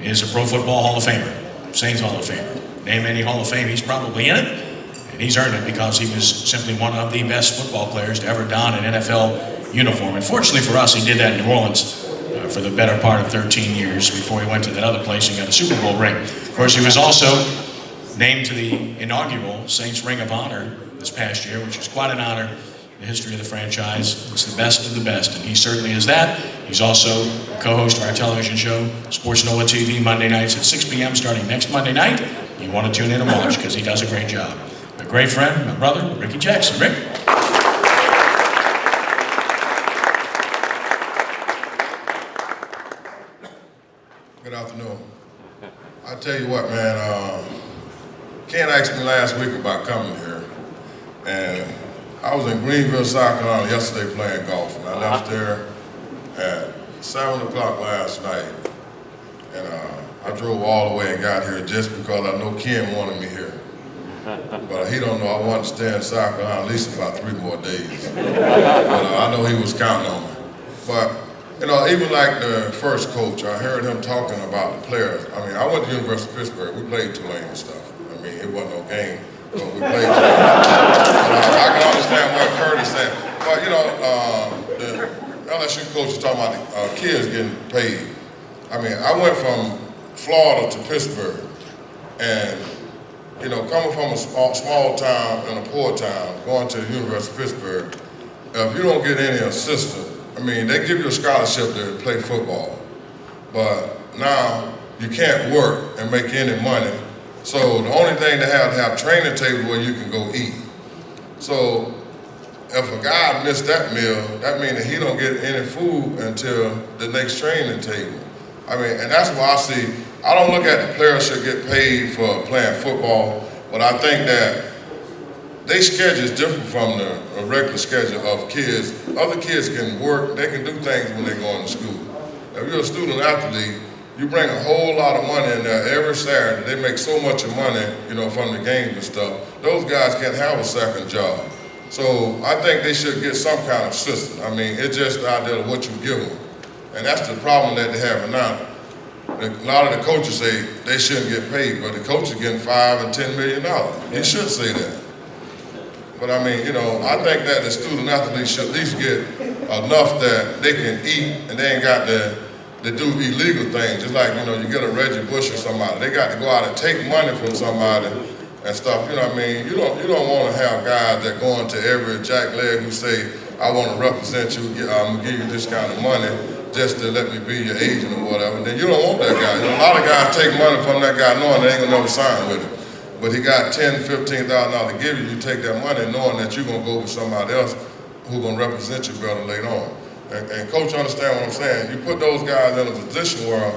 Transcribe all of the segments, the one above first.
is a Pro Football Hall of Famer, Saints Hall of Famer. Name any Hall of Fame, he's probably in it, and he's earned it because he was simply one of the best football players to ever don an NFL uniform. And fortunately for us, he did that in New Orleans for the better part of 13 years before he went to that other place and got a Super Bowl ring. Of course, he was also named to the inaugural Saints Ring of Honor this past year, which is quite an honor in the history of the franchise. It's the best of the best, and he certainly is that. He's also co-host of our television show, Sports NOLA TV, Monday nights at 6 p.m. starting next Monday night. You want to tune in and watch because he does a great job. A great friend, my brother, Rickey Jackson. Rick? Good afternoon. I tell you what, man, Ken asked me last week about coming here, and I was in Greenville, South Carolina yesterday playing golf, and I left there at 7 o'clock last night, and I drove all the way and got here just because I know Ken wanted me here. But he don't know I wanted to stay in South Carolina at least about 3 more days. But I know he was counting on me. But you know, even like the first coach, I heard him talking about the players. I mean, I went to the University of Pittsburgh. We played Tulane and stuff. I mean, it wasn't no game, but we played Tulane. I can understand what Curtis said. But, you know, the LSU coach is talking about the kids getting paid. I mean, I went from Florida to Pittsburgh, and, you know, coming from a small town and a poor town, going to the University of Pittsburgh, if you don't get any assistance, I mean, they give you a scholarship to play football, but now you can't work and make any money. So the only thing they have training table where you can go eat. So if a guy missed that meal, that means that he don't get any food until the next training table. I mean, and that's why I see, I don't look at the players should get paid for playing football, but I think that their schedule is different from the regular schedule of kids. Other kids can work, they can do things when they're going to school. If you're a student athlete, you bring a whole lot of money in there every Saturday. They make so much of money, you know, from the games and stuff. Those guys can't have a second job. So I think they should get some kind of system. I mean, it's just the idea of what you give them. And that's the problem that they have now. A lot of the coaches say they shouldn't get paid, but the coach is getting $5 and $10 million. He should say that. But I mean, you know, I think that the student athletes should at least get enough that they can eat and they ain't got to do illegal things. Just like, you know, you get a Reggie Bush or somebody, they got to go out and take money from somebody and stuff. You know what I mean? You don't want to have guys that go into every jackleg who say, I want to represent you, I'm gonna give you this kind of money just to let me be your agent or whatever. And then you don't want that guy. You know, a lot of guys take money from that guy knowing they ain't gonna never sign with him. But he got $10,000, $15,000 to give you, you take that money knowing that you're gonna go with somebody else who's gonna represent you better later on. And Coach, understand what I'm saying? You put those guys in a position where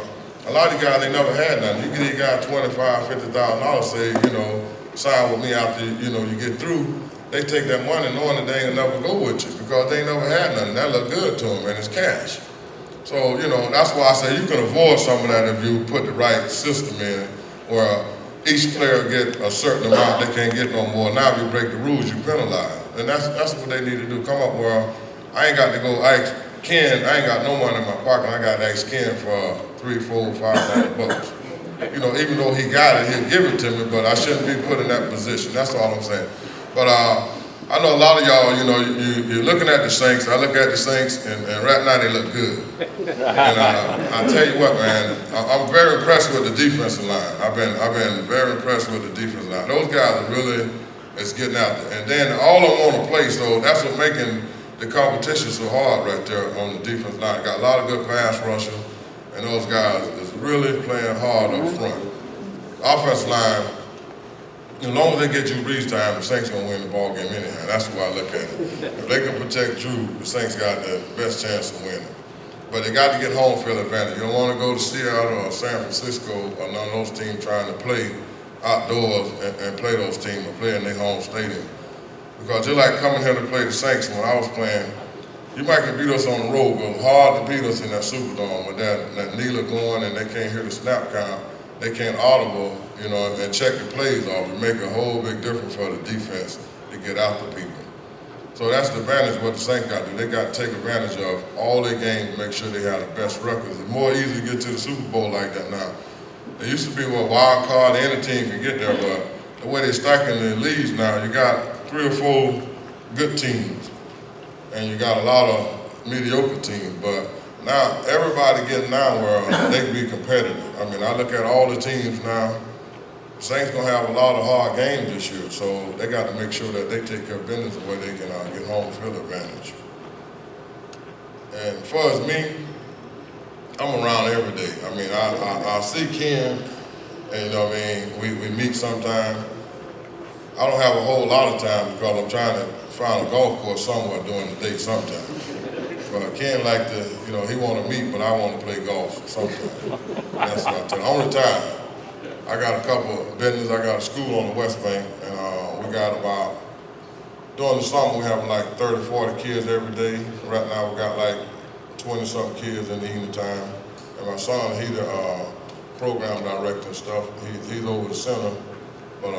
a lot of these guys, they never had nothing. You get these guys $25,000, $50,000, say, you know, sign with me after, you know, you get through. They take that money knowing that they ain't gonna never go with you because they ain't never had nothing. That look good to them, and it's cash. So, you know, that's why I say you can avoid some of that if you put the right system in where each player get a certain amount, they can't get no more. Now if you break the rules, you penalize. And that's what they need to do. Come up where I ain't got to go ask Ken, I ain't got no money in my pocket, I got to ask Ken for $300, $400, $500. You know, even though he got it, he'll give it to me, but I shouldn't be put in that position. That's all I'm saying. But I know a lot of y'all, you know, you're looking at the Saints. I look at the Saints, and right now they look good. And I tell you what, man, I'm very impressed with the defensive line. I've been very impressed with the defensive line. Those guys are really, it's getting out there. And then all of them on the play, so that's what's making the competition so hard right there on the defensive line. Got a lot of good pass rushers, and those guys is really playing hard up front. Offensive line, as long as they get Drew Brees time, the Saints gonna win the ball game anyhow. That's the way I look at it. If they can protect Drew, the Saints got the best chance of winning. But they got to get home field advantage. You don't want to go to Seattle or San Francisco or none of those teams trying to play outdoors and play those teams or play in their home stadium. Because just like coming here to play the Saints when I was playing, you might can beat us on the road, but it's hard to beat us in that Superdome with that kneeler going and they can't hear the snap count. They can't audible, you know, and check the plays off. It make a whole big difference for the defense to get after people. So that's the advantage of what the Saints got to do. They got to take advantage of all their games to make sure they have the best records. It's more easy to get to the Super Bowl like that now It used to be a wild card, any team can get there, but the way they're stacking the leagues now, you got 3 or 4 good teams, and you got a lot of mediocre teams. But now everybody getting down where they can be competitive. I mean, I look at all the teams now. Saints gonna have a lot of hard games this year, so they got to make sure that they take care of business where they can get home field advantage. And as far as me, I'm around every day. I mean, I see Ken, and you know what I mean, we meet sometime. I don't have a whole lot of time because I'm trying to find a golf course somewhere during the day sometime. But Ken like to, you know, he want to meet, but I want to play golf sometime. That's what I tell him. I'm retired. I got a couple of business. I got a school on the West Bank, and we got about, during the summer we have like 30, 40 kids every day. Right now we got like 20-something kids in the evening time. And my son, he's the program director and stuff. He's over the center, but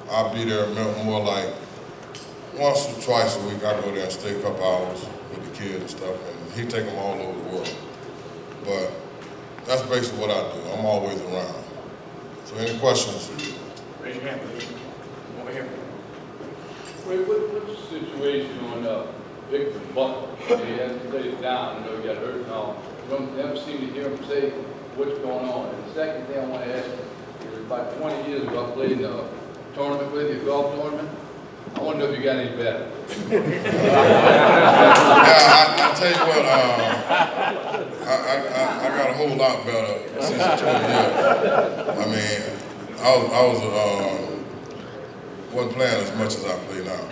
I'll be there more like once or twice a week. I go there and stay a couple hours with the kids and stuff, and he take them all over the world. But that's basically what I do. I'm always around. So any questions? Raise your hand, please. Over here. Wait, what's the situation on Victor Butler? He hasn't played down, I know he got hurt and all. You don't never seem to hear him say what's going on. And the second thing I want to ask you is about 20 years ago, I played in a tournament with you, a golf tournament. I want to know if you got any better. Yeah, I tell you what, I got a whole lot better since the 20 years. I mean, wasn't playing as much as I play now.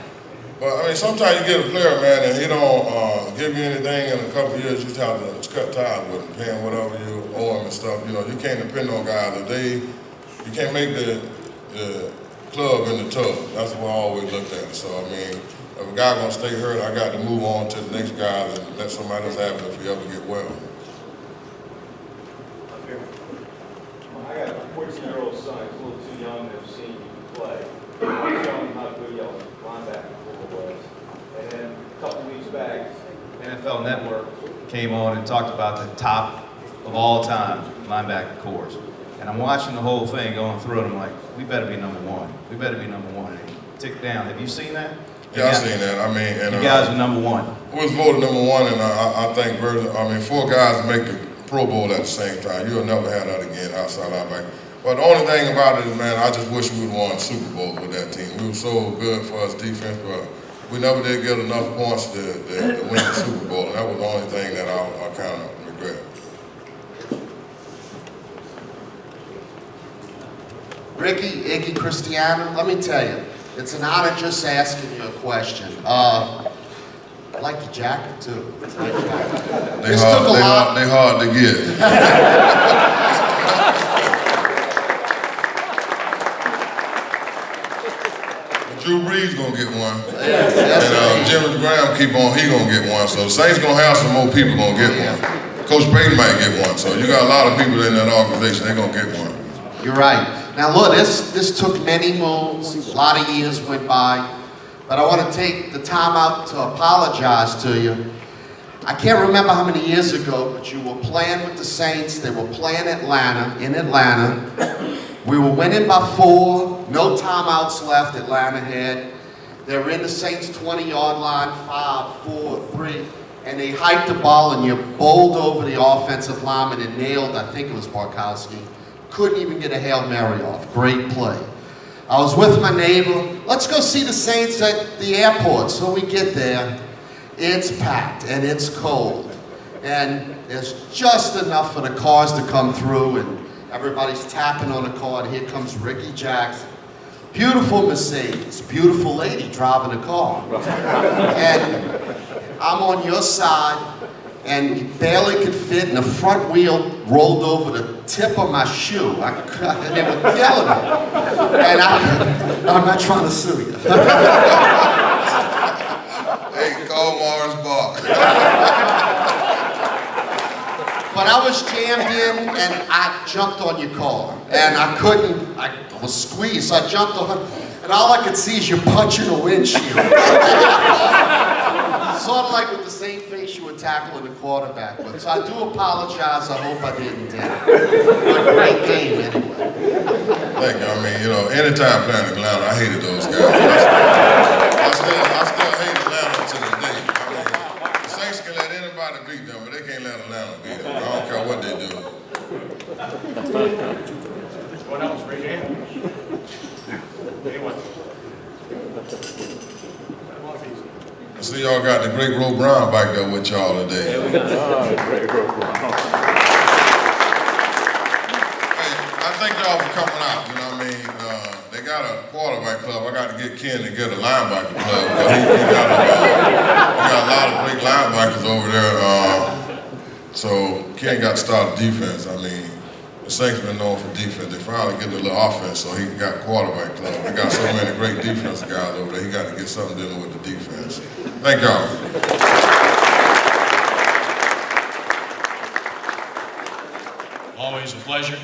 But I mean, sometimes you get a player, man, and he don't give you anything in a couple of years. You just have to cut ties with him, pay him whatever you owe him and stuff. You know, you can't depend on guys. You can't make the club in the tub. That's what I always looked at. So I mean, if a guy gonna stay hurt, I got to move on to the next guy and let somebody else have it if he ever get well. I got a 14-year-old son. He's a little too young to have seen you play. I was showing him how good your linebacker was. And then a couple weeks back, NFL Network came on and talked about the top of all time linebacker corps. And I'm watching the whole thing going through it. I'm like, we better be number one. We better be number one. And it ticked down. Have you seen that? Yeah, I've seen that. I mean, and you guys are number one. We was voted number one, and I think, 4 guys make the Pro Bowl at the same time. You'll never have that again outside linebacker. But the only thing about it is, man, I just wish we would have won the Super Bowl with that team. We were so good for us defense, but we never did get enough points to win the Super Bowl, and that was the only thing that I kind of regret. Rickey, Iggy, Cristiano, let me tell you, it's an honor just asking you a question. I like your jacket too. They hard to get. Drew Brees gonna get one, and Jimmy Graham keep on, he gonna get one. So the Saints gonna have some more people gonna get one. Coach Payton might get one. So you got a lot of people in that organization, they gonna get one. You're right. Now look, this took many moves, a lot of years went by, but I want to take the time out to apologize to you. I can't remember how many years ago, but you were playing with the Saints. They were playing in Atlanta. We were winning by 4, no timeouts left, Atlanta had. They were in the Saints 20-yard line, 5, 4, 3, and they hiked the ball and you bowled over the offensive lineman and nailed, I think it was Barkowski. Couldn't even get a Hail Mary off. Great play. I was with my neighbor. Let's go see the Saints at the airport. So we get there. It's packed and it's cold. And there's just enough for the cars to come through and everybody's tapping on the car. And here comes Rickey Jackson. Beautiful Mercedes. Beautiful lady driving the car. And I'm on your side. And he barely could fit, and the front wheel rolled over the tip of my shoe. And they were killing me. And I'm not trying to sue you. Hey, call Morris Bar. But I was jammed in, and I jumped on your car. And I was squeezed, so I jumped on, and all I could see is you punching a windshield. Sort of like with the same face you were tackling the quarterback. But so I do apologize. I hope I didn't. But great game anyway. Thank you. I mean, you know, anytime playing Atlanta, I hated those guys. I still hate Atlanta to this day. I mean, the Saints can let anybody beat them, but they can't let Atlanta beat them. I don't care what they do. What else? Raise your hand. Anyone? I see y'all got the Great Roe Brown back there with y'all today. Hey, I thank y'all for coming out. You know what I mean? They got a quarterback club. I got to get Ken to get a linebacker club. He got a lot of great linebackers over there. So Ken got to start the defense. I mean, the Saints been known for defense. They finally getting a little offense, so he got quarterback club. They got so many great defensive guys over there. He got to get something dealing with the defense. Thank y'all. Always a pleasure.